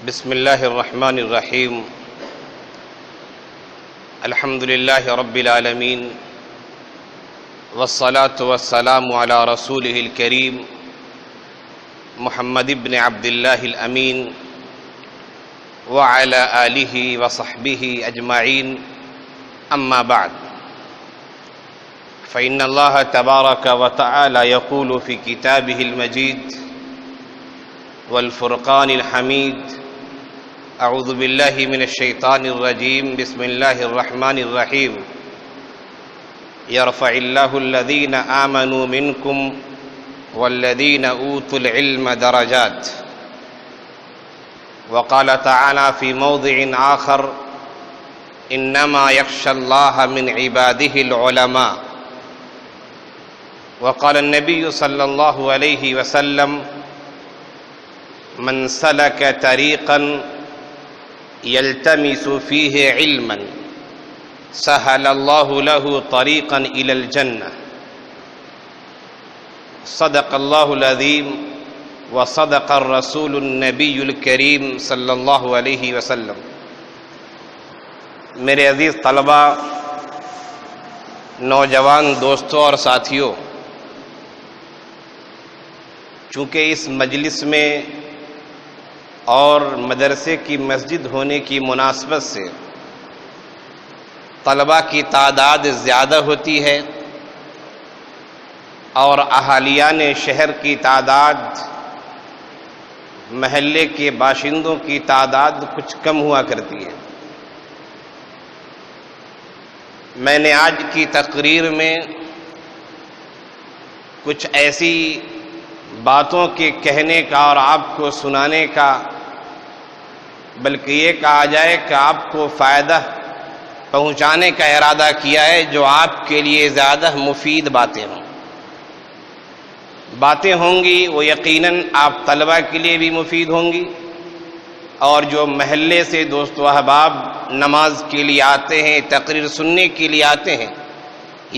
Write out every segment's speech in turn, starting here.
بسم اللہ الرحمن الرحیم الحمد للہ رب العالمین والصلاة والسلام علی رسولہ الکریم محمد بن عبد اللہ الامین وعلی آلہ وصحبہ اجمعین اما بعد فإن اللہ تبارک وتعالی یقول فی کتابہ المجید والفرقان الحمید اعوذ باللہ من الشیطان الرجیم بسم اللہ الرحمن الرحیم یرفع اللہ الذین آمنوا منکم والذین اوتوا العلم درجات وقال تعالی فی موضع آخر انما یخشى اللہ من عباده العلماء وقال النبی صلی اللہ علیہ وسلم من سلك طریقا یلتمس فیہ علما سہل اللہ له طریقا الی الجنہ صدق اللہ العظیم وصدق الرسول النبی الکریم صلی اللہ علیہ وسلم۔ میرے عزیز طلباء، نوجوان دوستوں اور ساتھیوں، چونکہ اس مجلس میں اور مدرسے کی مسجد ہونے کی مناسبت سے طلباء کی تعداد زیادہ ہوتی ہے اور اہالیان شہر کی تعداد، محلے کے باشندوں کی تعداد کچھ کم ہوا کرتی ہے، میں نے آج کی تقریر میں کچھ ایسی باتوں کے کہنے کا اور آپ کو سنانے کا، بلکہ یہ کہا جائے کہ آپ کو فائدہ پہنچانے کا ارادہ کیا ہے جو آپ کے لیے زیادہ مفید باتیں ہوں۔ باتیں ہوں گی وہ یقیناً آپ طلبہ کے لیے بھی مفید ہوں گی، اور جو محلے سے دوست و احباب نماز کے لیے آتے ہیں، تقریر سننے کے لیے آتے ہیں،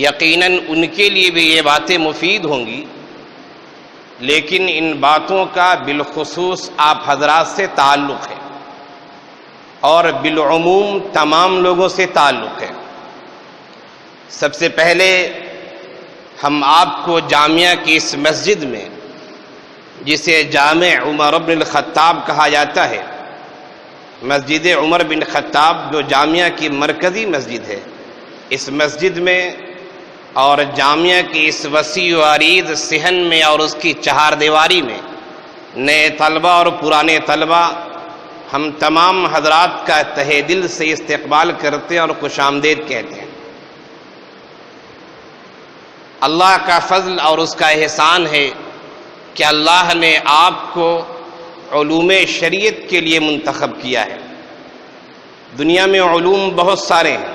یقیناً ان کے لیے بھی یہ باتیں مفید ہوں گی، لیکن ان باتوں کا بالخصوص آپ حضرات سے تعلق ہے اور بالعموم تمام لوگوں سے تعلق ہے۔ سب سے پہلے ہم آپ کو جامعہ کی اس مسجد میں، جسے جامع عمر بن الخطاب کہا جاتا ہے، مسجد عمر بن خطاب جو جامعہ کی مرکزی مسجد ہے، اس مسجد میں اور جامعہ کی اس وسیع و عریض صحن میں اور اس کی چہار دیواری میں نئے طلبہ اور پرانے طلبہ ہم تمام حضرات کا تہہ دل سے استقبال کرتے ہیں اور خوش آمدید کہتے ہیں۔ اللہ کا فضل اور اس کا احسان ہے کہ اللہ نے آپ کو علوم شریعت کے لیے منتخب کیا ہے۔ دنیا میں علوم بہت سارے ہیں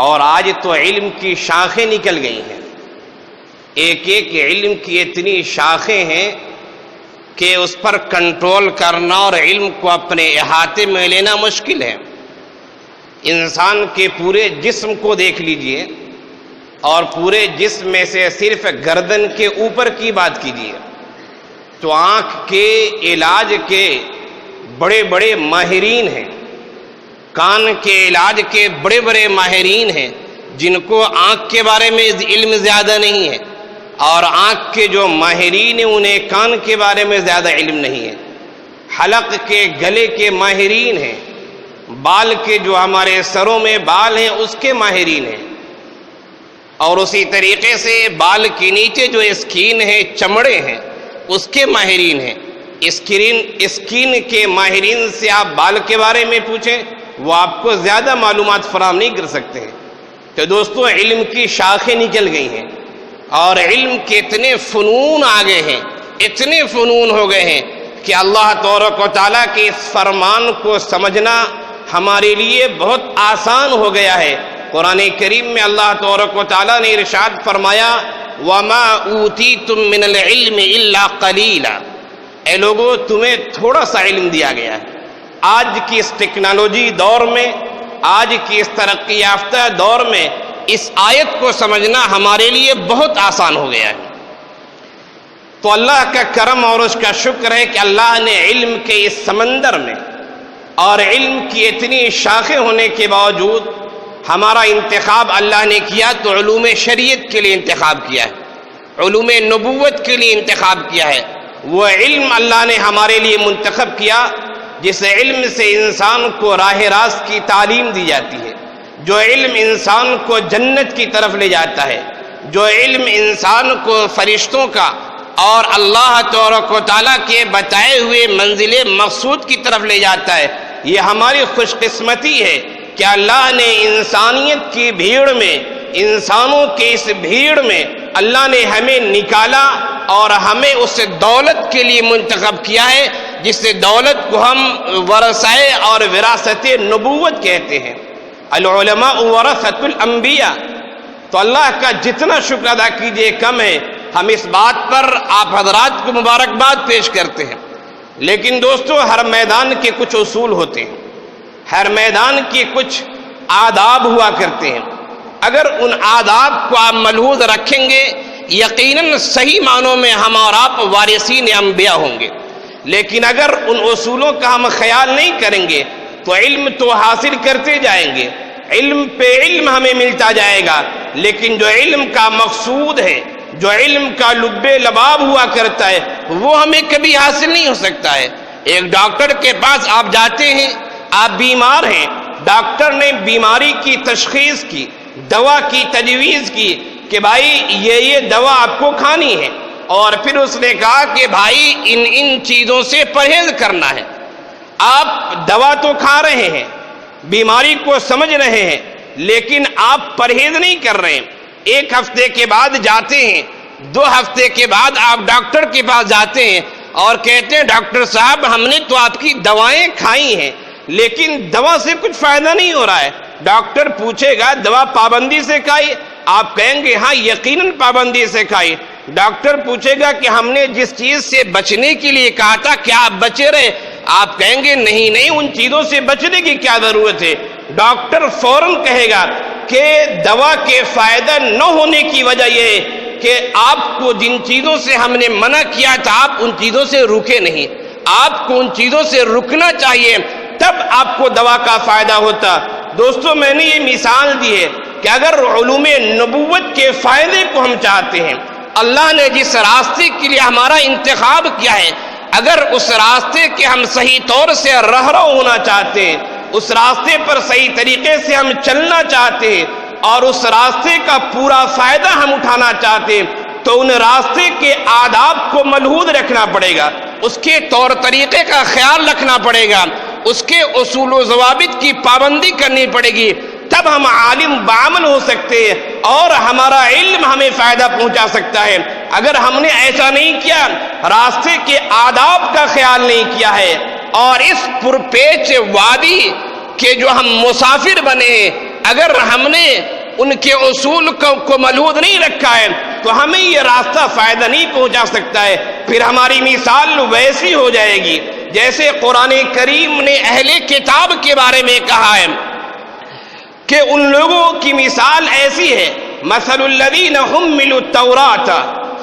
اور آج تو علم کی شاخیں نکل گئی ہیں، ایک ایک علم کی اتنی شاخیں ہیں کہ اس پر کنٹرول کرنا اور علم کو اپنے احاطے میں لینا مشکل ہے۔ انسان کے پورے جسم کو دیکھ لیجئے اور پورے جسم میں سے صرف گردن کے اوپر کی بات کیجئے تو آنکھ کے علاج کے بڑے بڑے ماہرین ہیں، کان کے علاج کے بڑے بڑے ماہرین ہیں جن کو آنکھ کے بارے میں علم زیادہ نہیں ہے، اور آنکھ کے جو ماہرین ہیں انہیں کان کے بارے میں زیادہ علم نہیں ہے۔ حلق کے گلے کے ماہرین ہیں، بال کے جو ہمارے سروں میں بال ہیں اس کے ماہرین ہیں، اور اسی طریقے سے بال کے نیچے جو اسکین ہے، چمڑے ہیں، اس کے ماہرین ہیں۔ اسکین کے ماہرین سے آپ بال کے بارے میں پوچھیں، وہ آپ کو زیادہ معلومات فراہم نہیں کر سکتے ہیں۔ تو دوستو، علم کی شاخیں نکل گئی ہیں اور علم کے اتنے فنون آ گئے ہیں، اتنے فنون ہو گئے ہیں کہ اللہ تبارک و تعالیٰ کے اس فرمان کو سمجھنا ہمارے لیے بہت آسان ہو گیا ہے۔ قرآن کریم میں اللہ تبارک و تعالیٰ نے ارشاد فرمایا وَمَا أُوتِيتُم مِّنَ الْعِلْمِ إِلَّا قَلِيلًا، اے لوگوں تمہیں تھوڑا سا علم دیا گیا ہے۔ آج کی اس ٹیکنالوجی دور میں، آج کی اس ترقی یافتہ دور میں اس آیت کو سمجھنا ہمارے لیے بہت آسان ہو گیا ہے۔ تو اللہ کا کرم اور اس کا شکر ہے کہ اللہ نے علم کے اس سمندر میں اور علم کی اتنی شاخیں ہونے کے باوجود ہمارا انتخاب اللہ نے کیا تو علوم شریعت کے لیے انتخاب کیا ہے، علوم نبوت کے لیے انتخاب کیا ہے۔ وہ علم اللہ نے ہمارے لیے منتخب کیا جس علم سے انسان کو راہ راست کی تعلیم دی جاتی ہے، جو علم انسان کو جنت کی طرف لے جاتا ہے، جو علم انسان کو فرشتوں کا اور اللہ تبارک و تعالیٰ کے بتائے ہوئے منزل مقصود کی طرف لے جاتا ہے۔ یہ ہماری خوش قسمتی ہے کہ اللہ نے انسانیت کی بھیڑ میں، انسانوں کے اس بھیڑ میں اللہ نے ہمیں نکالا اور ہمیں اس دولت کے لیے منتخب کیا ہے جس سے دولت کو ہم ورثۂ اور وراثت نبوت کہتے ہیں۔ العلماء ورثۃ الانبیاء۔ تو اللہ کا جتنا شکر ادا کیجیے کم ہے۔ ہم اس بات پر آپ حضرات کو مبارکباد پیش کرتے ہیں، لیکن دوستو ہر میدان کے کچھ اصول ہوتے ہیں، ہر میدان کے کچھ آداب ہوا کرتے ہیں۔ اگر ان آداب کو آپ ملحوظ رکھیں گے یقیناً صحیح معنوں میں ہم اور آپ وارثین انبیاء ہوں گے، لیکن اگر ان اصولوں کا ہم خیال نہیں کریں گے تو علم تو حاصل کرتے جائیں گے، علم پہ علم ہمیں ملتا جائے گا، لیکن جو علم کا مقصود ہے، جو علم کا لب لباب ہوا کرتا ہے وہ ہمیں کبھی حاصل نہیں ہو سکتا ہے۔ ایک ڈاکٹر کے پاس آپ جاتے ہیں، آپ بیمار ہیں، ڈاکٹر نے بیماری کی تشخیص کی، دوا کی تجویز کی کہ بھائی یہ دوا آپ کو کھانی ہے، اور پھر اس نے کہا کہ بھائی ان چیزوں سے پرہیز کرنا ہے۔ آپ دوا تو کھا رہے ہیں، بیماری کو سمجھ رہے ہیں، لیکن آپ پرہیز نہیں کر رہے ہیں۔ ایک ہفتے کے بعد جاتے ہیں، 2 ہفتے کے بعد آپ ڈاکٹر کے پاس جاتے ہیں اور کہتے ہیں ڈاکٹر صاحب ہم نے تو آپ کی دوائیں کھائی ہیں لیکن دوا سے کچھ فائدہ نہیں ہو رہا ہے۔ ڈاکٹر پوچھے گا دوا پابندی سے کھائی؟ آپ کہیں گے ہاں یقیناً پابندی سے کھائی۔ ڈاکٹر پوچھے گا کہ ہم نے جس چیز سے بچنے کے لیے کہا تھا کیا آپ بچے رہے؟ آپ کہیں گے نہیں ان چیزوں سے بچنے کی کیا ضرورت ہے۔ ڈاکٹر فوراً کہے گا کہ دوا کے فائدہ نہ ہونے کی وجہ یہ ہے کہ آپ کو جن چیزوں سے ہم نے منع کیا تھا آپ ان چیزوں سے رکے نہیں، آپ کو ان چیزوں سے رکنا چاہیے تب آپ کو دوا کا فائدہ ہوتا۔ دوستو میں نے یہ مثال دی ہے کہ اگر علوم نبوت کے فائدے کو ہم چاہتے ہیں، اللہ نے جس راستے کے لیے ہمارا انتخاب کیا ہے، اگر اس راستے کے ہم صحیح طور سے رہرو ہونا چاہتے ہیں، اس راستے پر صحیح طریقے سے ہم چلنا چاہتے ہیں اور اس راستے کا پورا فائدہ ہم اٹھانا چاہتے ہیں تو ان راستے کے آداب کو ملحوظ رکھنا پڑے گا، اس کے طور طریقے کا خیال رکھنا پڑے گا، اس کے اصول و ضوابط کی پابندی کرنی پڑے گی، تب ہم عالم بعمل ہو سکتے ہیں اور ہمارا علم ہمیں فائدہ پہنچا سکتا ہے۔ اگر ہم نے ایسا نہیں کیا، راستے کے آداب کا خیال نہیں کیا ہے اور اس پرپیچ وادی کے جو ہم مسافر بنے ہیں، اگر ہم نے ان کے اصول کو ملحوظ نہیں رکھا ہے تو ہمیں یہ راستہ فائدہ نہیں پہنچا سکتا ہے۔ پھر ہماری مثال ویسی ہو جائے گی جیسے قرآن کریم نے اہل کتاب کے بارے میں کہا ہے کہ ان لوگوں کی مثال ایسی ہے، مثل الذین حملوا التوراۃ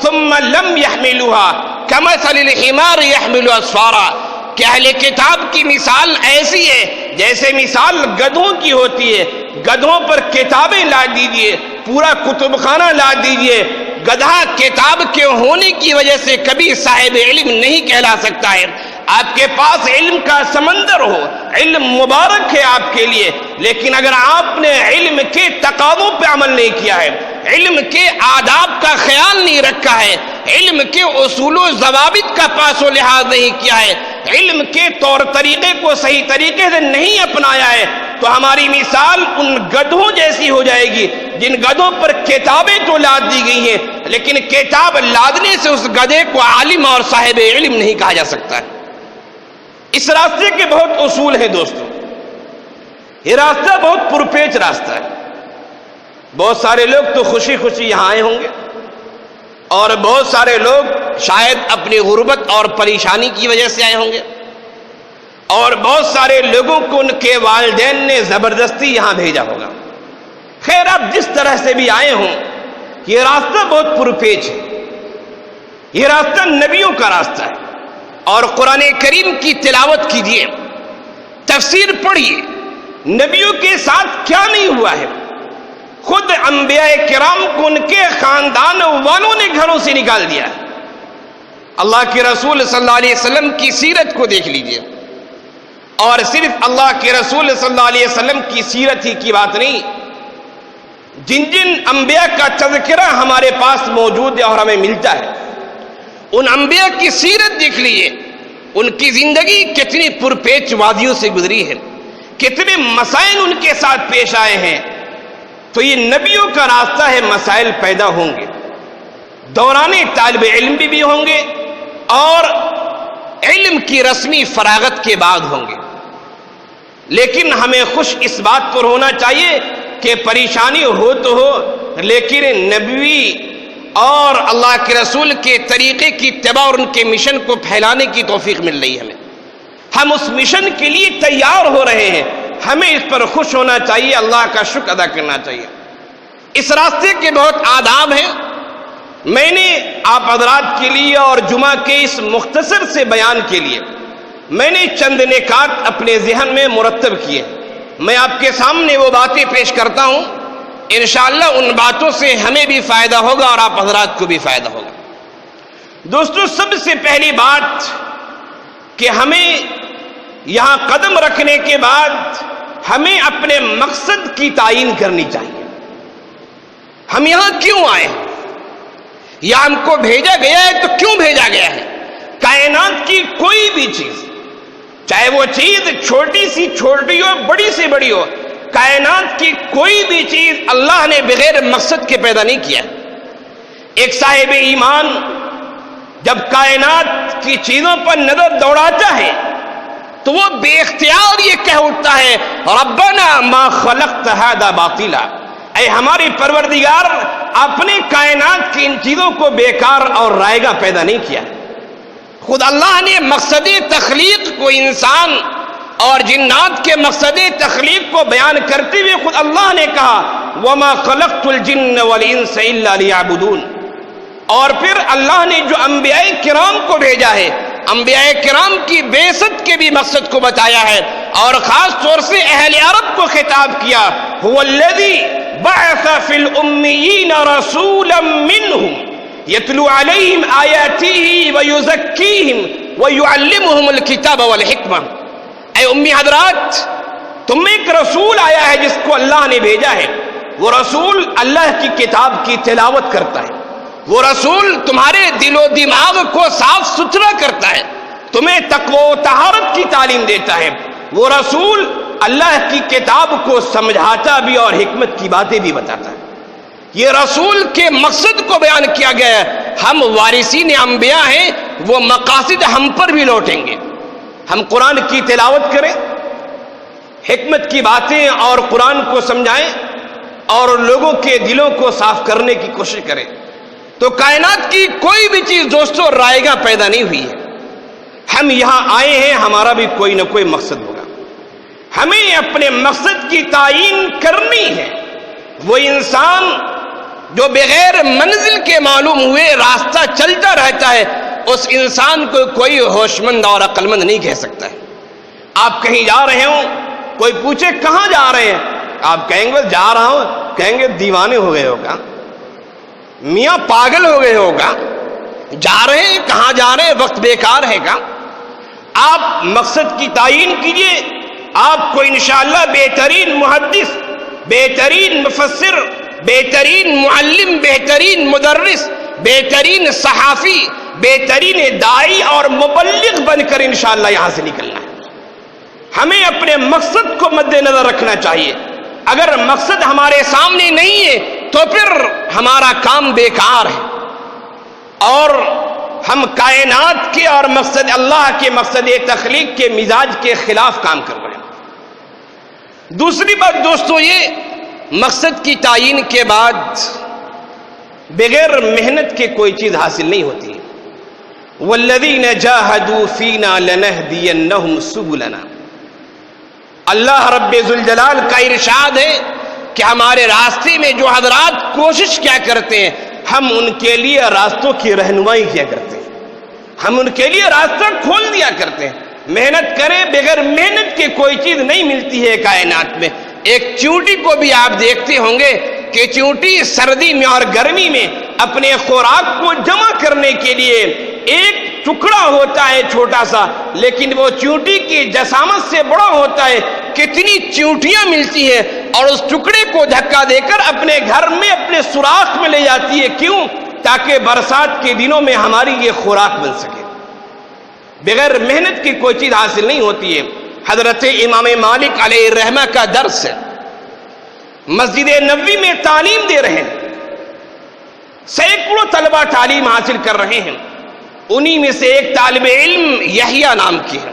ثم لم يحملوها كمثل الحمار يحمل اسفارا، کہ اہل کتاب کی مثال ایسی ہے جیسے مثال گدھوں کی ہوتی ہے۔ گدھوں پر کتابیں لا دیجیے، پورا کتب خانہ لا دیجیے، گدھا کتاب کے ہونے کی وجہ سے کبھی صاحب علم نہیں کہلا سکتا ہے۔ آپ کے پاس علم کا سمندر ہو، علم مبارک ہے آپ کے لیے، لیکن اگر آپ نے علم کے تقاضوں پہ عمل نہیں کیا ہے، علم کے آداب کا خیال نہیں رکھا ہے، علم کے اصول و ضوابط کا پاس و لحاظ نہیں کیا ہے، علم کے طور طریقے کو صحیح طریقے سے نہیں اپنایا ہے تو ہماری مثال ان گدھوں جیسی ہو جائے گی جن گدھوں پر کتابیں تو لاد دی گئی ہیں لیکن کتاب لادنے سے اس گدھے کو عالم اور صاحب علم نہیں کہا جا سکتا ہے۔ اس راستے کے بہت اصول ہیں دوستو، یہ راستہ بہت پرپیچ راستہ ہے۔ بہت سارے لوگ تو خوشی خوشی یہاں آئے ہوں گے اور بہت سارے لوگ شاید اپنی غربت اور پریشانی کی وجہ سے آئے ہوں گے اور بہت سارے لوگوں کو ان کے والدین نے زبردستی یہاں بھیجا ہوگا۔ خیر آپ جس طرح سے بھی آئے ہوں، یہ راستہ بہت پرپیچ ہے یہ راستہ نبیوں کا راستہ ہے. اور قرآن کریم کی تلاوت کیجیے, تفسیر پڑھیے, نبیوں کے ساتھ کیا نہیں ہوا ہے. خود انبیاء کرام کو ان کے خاندان والوں نے گھروں سے نکال دیا ہے. اللہ کے رسول صلی اللہ علیہ وسلم کی سیرت کو دیکھ لیجیے. اور صرف اللہ کے رسول صلی اللہ علیہ وسلم کی سیرت ہی کی بات نہیں, جن جن انبیاء کا تذکرہ ہمارے پاس موجود ہے اور ہمیں ملتا ہے, ان انبیاء کی سیرت دیکھ لیجیے. ان کی زندگی کتنی پرپیچ وادیوں سے گزری ہے, کتنے مسائل ان کے ساتھ پیش آئے ہیں. تو یہ نبیوں کا راستہ ہے. مسائل پیدا ہوں گے, دوران طالب علم بھی ہوں گے, اور علم کی رسمی فراغت کے بعد ہوں گے. لیکن ہمیں خوش اس بات پر ہونا چاہیے کہ پریشانی ہو تو ہو, لیکن نبوی اور اللہ کے رسول کے طریقے کی اتباع اور ان کے مشن کو پھیلانے کی توفیق مل رہی ہے ہمیں. ہم اس مشن کے لیے تیار ہو رہے ہیں, ہمیں اس پر خوش ہونا چاہیے, اللہ کا شکر ادا کرنا چاہیے. اس راستے کے بہت آداب ہیں. میں نے آپ حضرات کے لیے اور جمعہ کے اس مختصر سے بیان کے لیے میں نے چند نکات اپنے ذہن میں مرتب کیے. میں آپ کے سامنے وہ باتیں پیش کرتا ہوں, انشاءاللہ ان باتوں سے ہمیں بھی فائدہ ہوگا اور آپ حضرات کو بھی فائدہ ہوگا. دوستو, سب سے پہلی بات کہ ہمیں یہاں قدم رکھنے کے بعد ہمیں اپنے مقصد کی تعین کرنی چاہیے. ہم یہاں کیوں آئے ہیں, یا ہم کو بھیجا گیا ہے تو کیوں بھیجا گیا ہے. کائنات کی کوئی بھی چیز, چاہے وہ چیز چھوٹی سی چھوٹی ہو, بڑی سے بڑی ہو, کائنات کی کوئی بھی چیز اللہ نے بغیر مقصد کے پیدا نہیں کیا. ایک صاحب ایمان جب کائنات کی چیزوں پر نظر دوڑاتا ہے تو وہ بے اختیار یہ کہہ اٹھتا ہے, ربنا ما خلقت ھذا باطلا, اے ہماری پروردگار, اپنے کائنات کی ان چیزوں کو بیکار اور رائے گا پیدا نہیں کیا. خود اللہ نے مقصد تخلیق کو, انسان اور جنات کے مقصد تخلیق کو بیان کرتے ہوئے خود اللہ نے کہا وما خلقت الجن والانس الا لیعبدون. اور پھر اللہ نے جو انبیاء کرام کو بھیجا ہے, انبیاء کرام کی بعثت کے بھی مقصد کو بتایا ہے, اور خاص طور سے اہل عرب کو خطاب کیا, هو الذی بعث فی الامیین رسولا منہم یتلو علیہم آیاتہ ویزکیہم ویعلمہم الکتاب والحکمہ. اے امی حضرات, تم میں ایک رسول آیا ہے جس کو اللہ نے بھیجا ہے. وہ رسول اللہ کی کتاب کی تلاوت کرتا ہے, وہ رسول تمہارے دل و دماغ کو صاف ستھرا کرتا ہے, تمہیں تقوی و طہارت کی تعلیم دیتا ہے. وہ رسول اللہ کی کتاب کو سمجھاتا بھی اور حکمت کی باتیں بھی بتاتا ہے. یہ رسول کے مقصد کو بیان کیا گیا ہے. ہم وارثین انبیاء ہیں, وہ مقاصد ہم پر بھی لوٹیں گے. ہم قرآن کی تلاوت کریں, حکمت کی باتیں اور قرآن کو سمجھائیں, اور لوگوں کے دلوں کو صاف کرنے کی کوشش کریں, تو کائنات کی کوئی بھی چیز دوستو رائے گا پیدا نہیں ہوئی ہے. ہم یہاں آئے ہیں, ہمارا بھی کوئی نہ کوئی مقصد ہوگا. ہمیں اپنے مقصد کی تعین کرنی ہے. وہ انسان جو بغیر منزل کے معلوم ہوئے راستہ چلتا رہتا ہے, اس انسان کو کوئی ہوش مند اور عقل مند نہیں کہہ سکتا ہے. آپ کہیں جا رہے ہوں, کوئی پوچھے کہاں جا رہے ہیں, آپ کہیں گے جا رہا ہوں, کہیں گے دیوانے ہو گئے ہوگا, میاں پاگل ہو گئے ہوگا, جا رہے ہیں کہاں جا رہے ہیں, وقت بیکار ہے گا. آپ مقصد کی تعین کیجئے, آپ کو انشاءاللہ بہترین محدث, بہترین مفسر, بہترین معلم, بہترین مدرس, بہترین صحافی, بہترین داعی اور مبلغ بن کر انشاءاللہ یہاں سے نکلنا ہے. ہمیں اپنے مقصد کو مد نظر رکھنا چاہیے. اگر مقصد ہمارے سامنے نہیں ہے تو پھر ہمارا کام بیکار ہے, اور ہم کائنات کے اور مقصد اللہ کے مقصد تخلیق کے مزاج کے خلاف کام کر رہے ہیں. دوسری بات دوستو, یہ مقصد کی تعین کے بعد بغیر محنت کے کوئی چیز حاصل نہیں ہوتی. والذین جاہدوا فینا لنہدینہم سبلنا. اللہ رب ذوالجلال کا ارشاد ہے کہ ہمارے راستے میں جو حضرات کوشش کیا کرتے ہیں, ہم ان کے لیے راستوں کی رہنمائی کیا کرتے ہیں, ہم ان کے لیے راستہ کھول دیا کرتے ہیں. محنت کریں, بغیر محنت کے کوئی چیز نہیں ملتی ہے کائنات میں. ایک چیونٹی کو بھی آپ دیکھتے ہوں گے کہ چیونٹی سردی میں اور گرمی میں اپنے خوراک کو جمع کرنے کے لیے ایک ٹکڑا ہوتا ہے چھوٹا سا, لیکن وہ چیونٹی کی جسامت سے بڑا ہوتا ہے. کتنی چیونٹیاں ملتی ہیں اور اس ٹکڑے کو دھکا دے کر اپنے گھر میں اپنے سوراخ میں لے جاتی ہے. کیوں؟ تاکہ برسات کے دنوں میں ہماری یہ خوراک بن سکے. بغیر محنت کی کوئی چیز حاصل نہیں ہوتی ہے. حضرت امام مالک علیہ الرحمہ کا درس ہے, مسجد نبوی میں تعلیم دے رہے ہیں, سینکڑوں طلبہ تعلیم حاصل کر رہے ہیں. انہی میں سے ایک طالب علم یحییٰ نام کی ہے.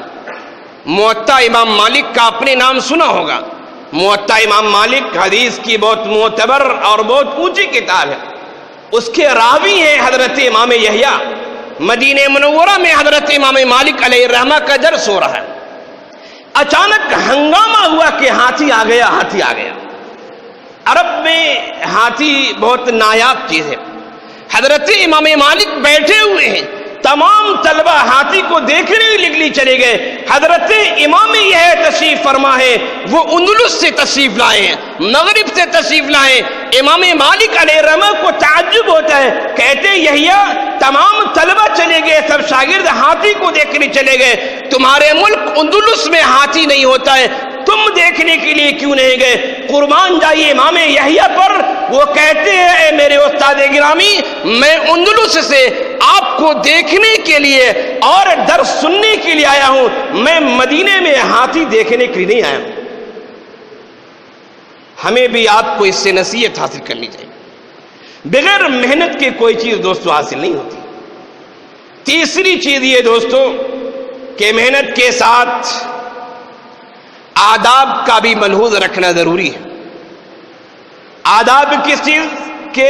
موطا امام مالک کا اپنے نام سنا ہوگا. موطا امام مالک حدیث کی بہت معتبر اور بہت اونچی کتاب ہے. اس کے راوی ہیں حضرت امام یحییٰ. مدینہ منورہ میں حضرت امام مالک علیہ الرحمہ کا درس ہو رہا ہے. اچانک ہنگامہ ہوا کہ ہاتھی آ گیا, ہاتھی آ گیا. عرب میں ہاتھی بہت نایاب چیز ہے. حضرت امام مالک بیٹھے ہوئے ہیں, تمام طلبہ ہاتھی کو دیکھنے کے لیے چلے گئے. حضرت امام یہ تشریف فرما ہے, وہ اندلس سے تشریف لائے ہیں, مغرب سے تشریف لائے. امام مالک علیہ الرحمہ کو تعجب ہوتا ہے, کہتے یحییٰ تمام طلبہ چلے گئے, سب شاگرد ہاتھی کو دیکھنے چلے گئے, تمہارے ملک اندلس میں ہاتھی نہیں ہوتا ہے, تم دیکھنے کے لیے کیوں نہیں گئے؟ قربان جائیے امام یحییٰ پر. وہ کہتے ہیں اے میرے استاد گرامی, میں اندلس سے آپ کو دیکھنے کے لیے اور درس سننے کے لیے آیا ہوں, میں مدینے میں ہاتھی دیکھنے کے لیے نہیں آیا ہوں. ہمیں بھی آپ کو اس سے نصیحت حاصل کرنی چاہیے. بغیر محنت کے کوئی چیز دوستو حاصل نہیں ہوتی. تیسری چیز یہ دوستو کہ محنت کے ساتھ آداب کا بھی ملحوظ رکھنا ضروری ہے. آداب کس چیز کے؟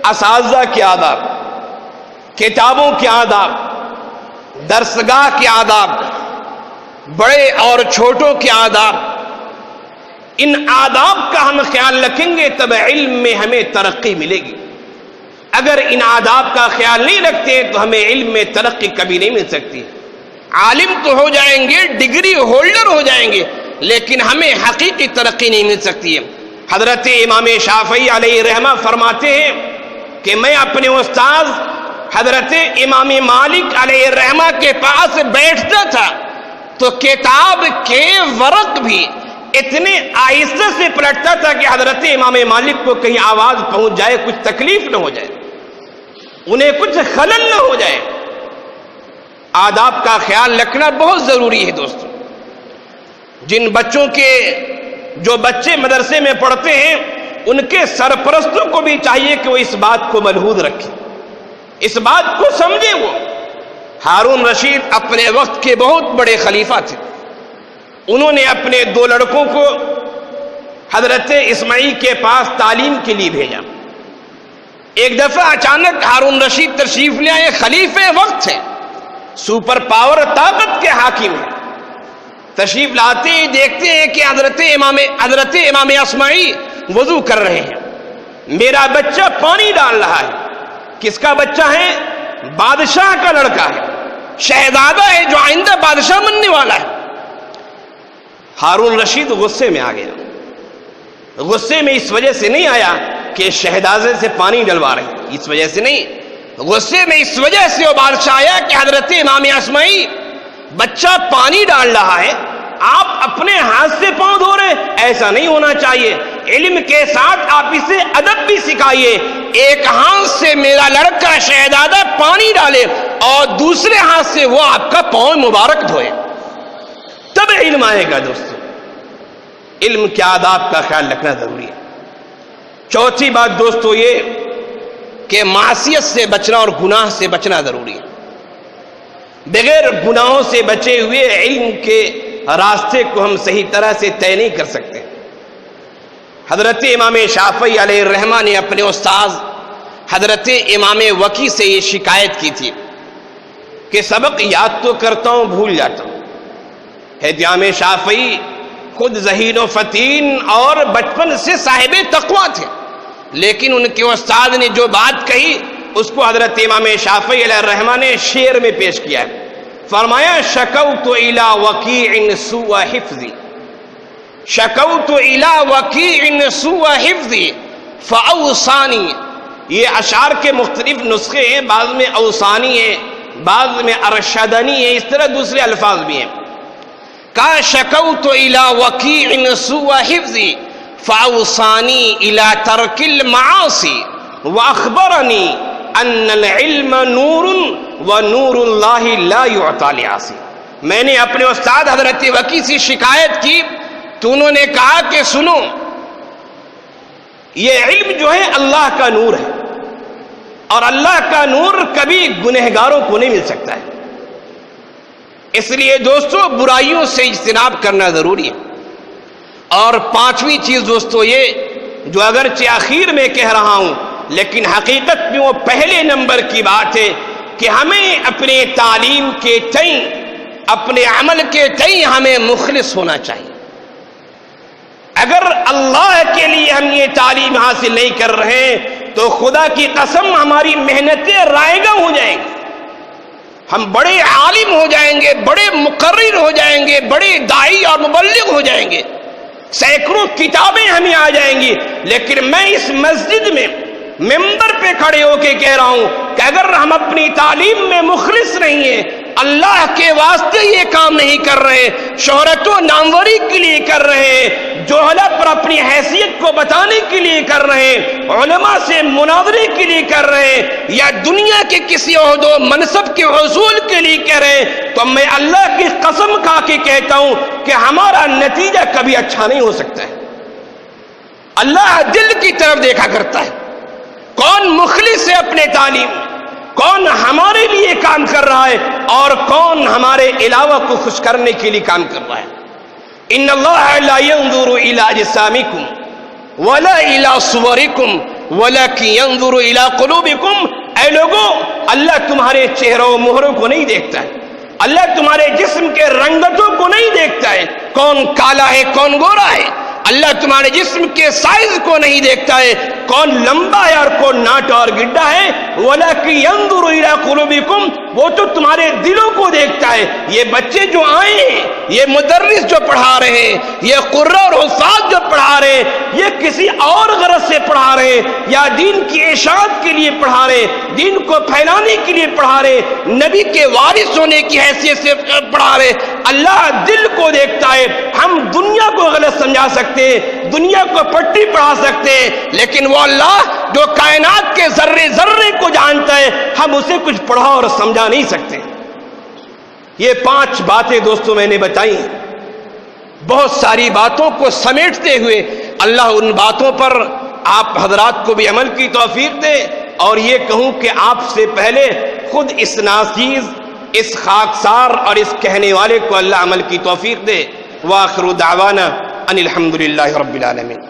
اساتذہ کے آداب, کتابوں کے آداب, درسگاہ کے آداب, بڑے اور چھوٹوں کے آداب. ان آداب کا ہم خیال رکھیں گے تب علم میں ہمیں ترقی ملے گی. اگر ان آداب کا خیال نہیں رکھتے تو ہمیں علم میں ترقی کبھی نہیں مل سکتی. عالم تو ہو جائیں گے, ڈگری ہولڈر ہو جائیں گے, لیکن ہمیں حقیقی ترقی نہیں مل سکتی ہے. حضرت امام شافعی علیہ الرحمہ فرماتے ہیں کہ میں اپنے استاد حضرت امام مالک علیہ الرحمہ کے پاس بیٹھتا تھا تو کتاب کے ورق بھی اتنے آہستہ سے پلٹتا تھا کہ حضرت امام مالک کو کہیں آواز پہنچ جائے, کچھ تکلیف نہ ہو جائے, انہیں کچھ خلل نہ ہو جائے. آداب کا خیال رکھنا بہت ضروری ہے دوستو. جن بچوں کے جو بچے مدرسے میں پڑھتے ہیں ان کے سرپرستوں کو بھی چاہیے کہ وہ اس بات کو ملحوظ رکھیں, اس بات کو سمجھیں. وہ ہارون رشید اپنے وقت کے بہت بڑے خلیفہ تھے. انہوں نے اپنے 2 لڑکوں کو حضرت اسماعیل کے پاس تعلیم کے لیے بھیجا. ایک دفعہ اچانک ہارون رشید تشریف لے آئے, خلیفہ وقت ہیں, سپر پاور طاقت کے حاکم ہیں. تشریف لاتے ہی دیکھتے ہیں کہ حضرت امام اسماعیل وضو کر رہے ہیں. میرا بچہ پانی ڈال رہا ہے. کس کا بچہ ہے؟ بادشاہ کا لڑکا ہے, شہزادہ ہے جو آئندہ بادشاہ بننے والا ہے. ہارون رشید غصے میں آ گیا. غصے میں اس وجہ سے نہیں آیا کہ شہزادے سے پانی ڈلوا رہے ہیں, اس وجہ سے نہیں. غصے میں اس وجہ سے وہ بادشاہ آیا کہ حضرت امام اسماعیل بچہ پانی ڈال رہا ہے, آپ اپنے ہاتھ سے پاؤں دھو رہے, ایسا نہیں ہونا چاہیے. علم کے ساتھ آپ اسے ادب بھی سکھائیے. ایک ہاتھ سے میرا لڑکا شہزادہ پانی ڈالے اور دوسرے ہاتھ سے وہ آپ کا پاؤں مبارک دھوئے, تب علم آئے گا. دوستو علم کے آداب کا خیال رکھنا ضروری ہے. چوتھی بات دوستو یہ کہ معصیت سے بچنا اور گناہ سے بچنا ضروری ہے. بغیر گناہوں سے بچے ہوئے علم کے راستے کو ہم صحیح طرح سے طے نہیں کر سکتے. حضرت امام شافعی علیہ الرحمہ نے اپنے استاذ حضرت امام وکی سے یہ شکایت کی تھی کہ سبق یاد تو کرتا ہوں, بھول جاتا ہوں. امام شافعی خود ذہین و فتین اور بچپن سے صاحب تقویٰ تھے. لیکن ان کے استاد نے جو بات کہی اس کو حضرت امام شافعی علیہ الرحمہ نے شعر میں پیش کیا ہے. فرمایا شکوت الی وکیع سوء حفظی، شکوت الی وکیع سوء حفظی فاوصانی. یہ اشعار کے مختلف نسخے ہیں، بعض میں اوصانی ہے، بعض میں ارشدنی ہے، اس طرح دوسرے الفاظ بھی ہیں. کہا شکوت الی وکیع سوء حفظی فاوصانی الی ترک المعاصی واخبرنی ان العلم نور ونور اللہ لا یعطی لعاصی. میں نے اپنے استاد حضرت وکی سے شکایت کی تو انہوں نے کہا کہ سنو، یہ علم جو ہے اللہ کا نور ہے، اور اللہ کا نور کبھی گنہگاروں کو نہیں مل سکتا ہے. اس لیے دوستو برائیوں سے اجتناب کرنا ضروری ہے. اور پانچویں چیز دوستو یہ جو اگرچہ آخر میں کہہ رہا ہوں لیکن حقیقت میں وہ پہلے نمبر کی بات ہے کہ ہمیں اپنے تعلیم کے تئیں، اپنے عمل کے تئیں ہمیں مخلص ہونا چاہیے. اگر اللہ کے لیے ہم یہ تعلیم حاصل نہیں کر رہے ہیں تو خدا کی قسم ہماری محنتیں رائے گاں ہو جائیں گی. ہم بڑے عالم ہو جائیں گے، بڑے مقرر ہو جائیں گے، بڑے داعی اور مبلغ ہو جائیں گے، سینکڑوں کتابیں ہمیں آ جائیں گی، لیکن میں اس مسجد میں ممبر پہ کھڑے ہو کے کہہ رہا ہوں کہ اگر ہم اپنی تعلیم میں مخلص نہیں ہیں، اللہ کے واسطے یہ کام نہیں کر رہے، شہرت و ناموری کے لیے کر رہے، جوہلا پر اپنی حیثیت کو بتانے کے لیے کر رہے، علماء سے مناظرے کے لیے کر رہے، یا دنیا کے کسی عہد و منصب کے حصول کے لیے کہہ رہے، تو میں اللہ کی قسم کھا کے کہتا ہوں کہ ہمارا نتیجہ کبھی اچھا نہیں ہو سکتا ہے. اللہ دل کی طرف دیکھا کرتا ہے، کون مخلص ہے اپنے تعلیم، کون ہمارے لیے کام کر رہا ہے اور کون ہمارے علاوہ کو خوش کرنے کے لیے کام کر رہا ہے. ان اللہ لا ينظر الى اجسامکم ولا الى صورکم ولکن ينظر الى قلوبکم. اے لوگوں، اللہ تمہارے چہروں مہروں کو نہیں دیکھتا ہے، اللہ تمہارے جسم کے رنگتوں کو نہیں دیکھتا ہے، کون کالا ہے کون گورا ہے، اللہ تمہارے جسم کے سائز کو نہیں دیکھتا ہے، کون لمبا ہے اور کون ناٹا اور گڈھا ہے، وَلَكِنْ يَنْظُرُ إِلَىٰ قُلُوبِكُمْ. وہ تو تمہارے دلوں کو دیکھتا ہے. یہ بچے جو آئے ہیں، یہ مدرس جو پڑھا رہے ہیں، یہ قرہ اور حفاظ جو پڑھا رہے ہیں، یہ کسی اور غرض سے پڑھا رہے ہیں یا دین کی اشاعت کے لیے پڑھا رہے، دین کو پھیلانے کے لیے پڑھا رہے، نبی کے وارث ہونے کی حیثیت سے پڑھا رہے. اللہ دل کو دیکھتا ہے. ہم دنیا کو غلط سمجھا سکتے ہیں، دنیا کو پٹی پڑھا سکتے ہیں، لیکن وہ اللہ جو کائنات کے ذرے ذرے کو جانتا ہے، ہم اسے کچھ پڑھا اور سمجھا نہیں سکتے. یہ 5 باتیں دوستوں میں نے بتائی. بہت ساری باتوں کو سمیٹتے ہوئے اللہ ان باتوں پر آپ حضرات کو بھی عمل کی توفیق دے. اور یہ کہوں کہ آپ سے پہلے خود اس ناچیز، اس خاکسار اور اس کہنے والے کو اللہ عمل کی توفیق دے. وآخر دعوانا ان الحمدللہ رب العالمین.